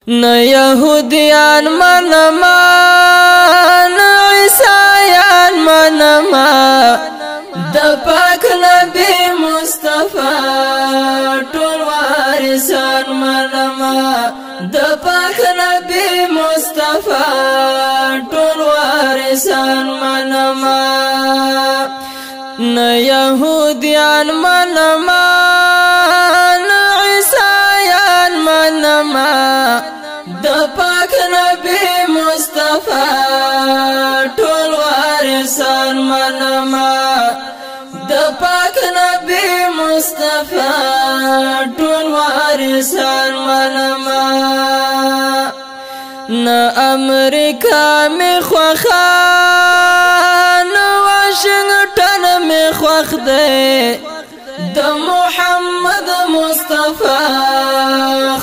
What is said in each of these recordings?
نه يهوديان منما نه عیسایان منما د پاک نبی مصطفی ټول وارثان منما د پاک نبی مصطفی ټول وارثان منما نه يهوديان منما نه عیسایان منما د پاک نبی مصطفی ټول وارثان منما د پاک نبی مصطفی ټول وارثان منما نه امریکا می خوخه نه واشنگټن می خوخ دی د محمد مصطفی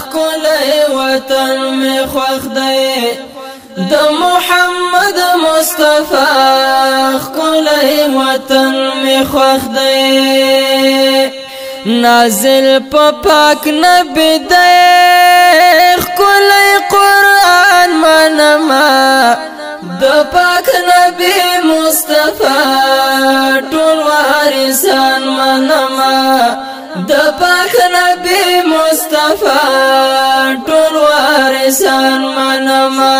ښکلی وطن می خوښ دی د محمد مصطفی ښکلی وطن می خوښ دی نازل په پاک نبی دی ښکلی قرآن منما د پاک نبی مصطفی ټول وارثان منما د پاک نبی مصطفی ټول وارثان منما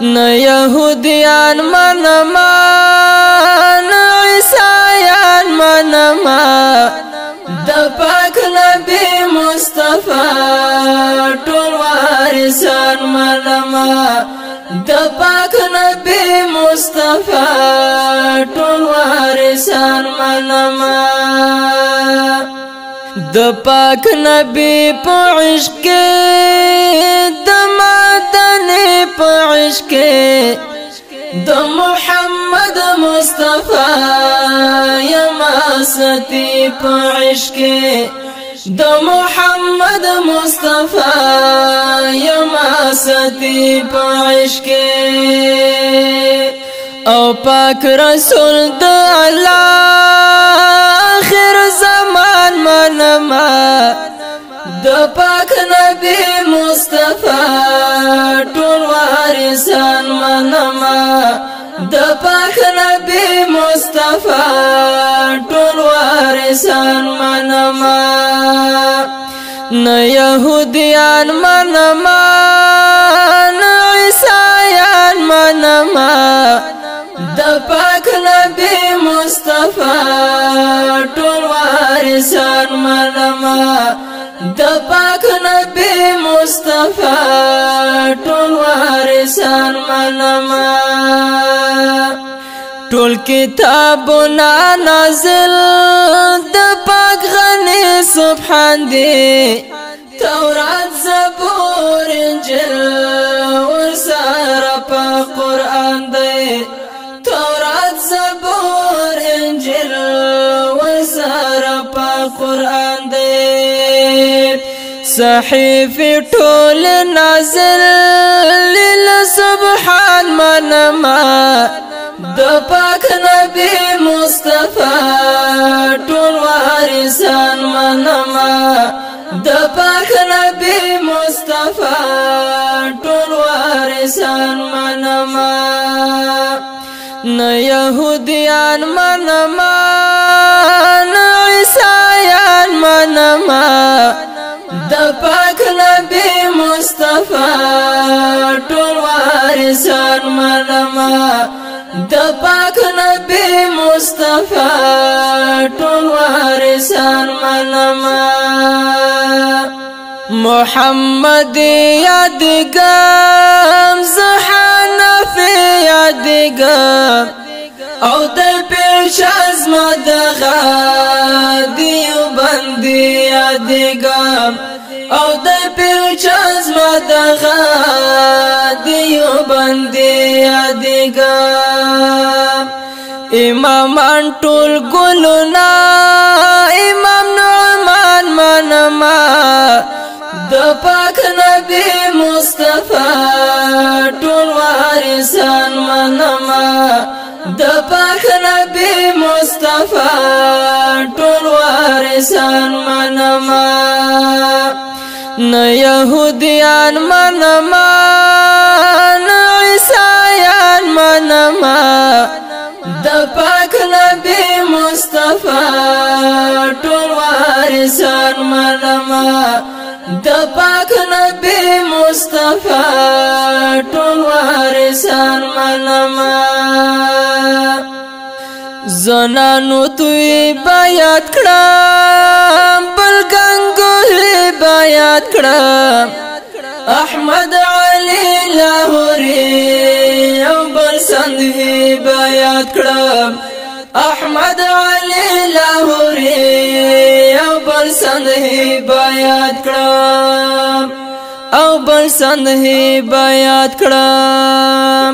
نه يهوديان منما نه عیسایان منما د پاک نبی مصطفی ټول وارثان منما د پاک نبی مصطفی ټول وارثان منما د پاک نبی په عشق د مدني په عشق د محمد مصطفی یما ستی په عشق د محمد مصطفی یما ستی په عشق او پاک رسول د الله آخر زمان منما د پاک نبی مصطفی ټول وارثان منما د پاک نبی مصطفی ټول وارثان منما نه يهوديان منما نه عیسایان منما د پاک نبی مصطفی ټول وارثان منما د پاک نبی مصطفی ټول وارثان منما ټول کتابونه نازل د پاک غنی سبحان دی تورات زبور انجیل ورسره په قرآن دی تورات زبور انجیل ورسره په قرآن دی صحیفه ټول نازل للسبحان منما د پاک نبی مصطفی ټول وارثان منما د پاک نبی مصطفی ټول وارثان منما نه يهوديان منما نه عیسایان منما د پاک نبی مصطفی ټول وارثان منما د پاک نبی مصطفی ټول وارثان منما محمد یادګم زحنفی یادګم او د پیش ازما دغه دیوبندی یادګم او د پیش ازما دغه دیوبندی یادګم امامان ټول ګلونا امام نعمان منما د پاک نبی مصطفی ټول وارثان منما د پاک نبی مصطفی ټول وارثان منما نه يهوديان منما نه عیسایان منما د پاک نبی مصطفی ټول وارثان منما د پاک نبی مصطفی ټول وارثان منما زنانو توی بیات کړم بل ګنګوهي بیات کړم احمد علي لاهوري او بل سندهي بیات کړم احمد علي لاهوري او بل سندهي بیات کړم او بل سندهي بیات کړم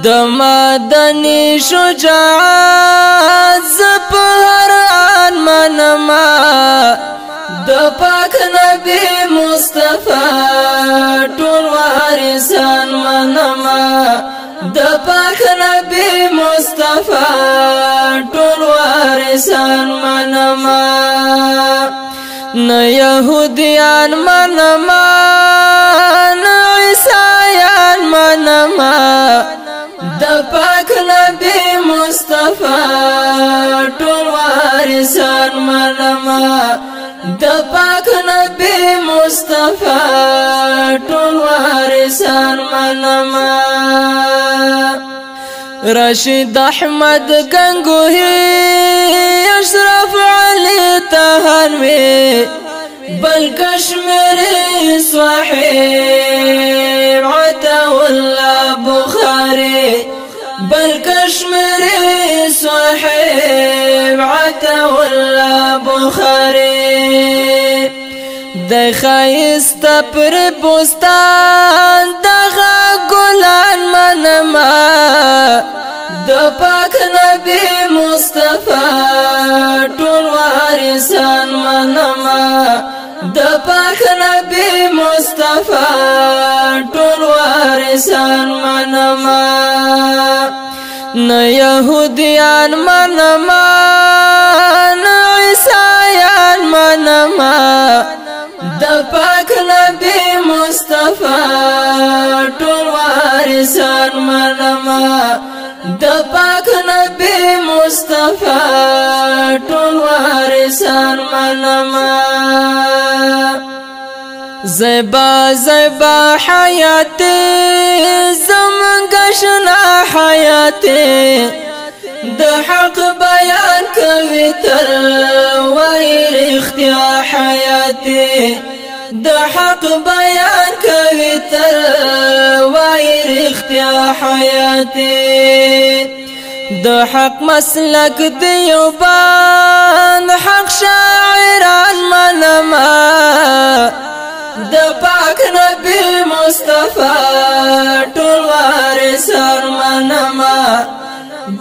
د مدني شجاعت زپهر آن منما د پاک نبی مصطفی ټول وارثان منما د پاک نبی مصطفی ټول وارثان منما نه يهوديان منما نه عیسایان منما د پاک نبی مصطفی ټول وارثان منما د پاک نبی مصطفی ټول وارثان منما رشید احمد گنگوهی اشرف علی تهانوی بل کشمیری صاحب عطا الله بخاری بل کشمیری صاحب عطا الله بخاری د خایست پر بوستان دغه ګلان منما د پاک نبی مصطفی ټول وارثان منما د پاک نبی مصطفی ټول وارثان منما نه يهوديان منما نه عیسایان منما د پاک نبی مصطفی ټول وارثان منما د پاک نبی مصطفی ټول وارثان منما زیبا زیبا حیاتی زمونږ شنا حیاتی د حق بیان کوي تر وای اختیا حیاتی د حق بیان کوي تر وای اختیا حیاتی د حق مسلک دیو بان حق شاعران منما د پاک نبی مصطفی ټول وارثان منما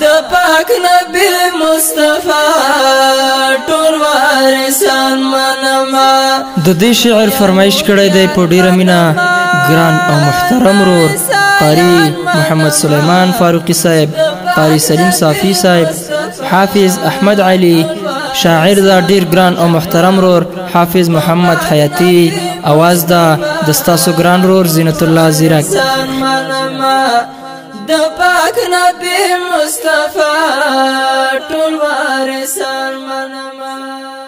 د پاک نبی مصطفی ټول وارثان منما د دې شعر فرمایش کړی دی په ډیره مینا ګران او محترم رور قاری محمد سلیمان فاروقی صاحب قاری سلیم صافی صاحب حافظ احمد علی شاعر دا ډیر ګران او محترم رور حافظ محمد حیاتی आवाज دا دستاسو ګران رور زینت الله زیرک د پاک نبی مصطفی ټول وارثان منما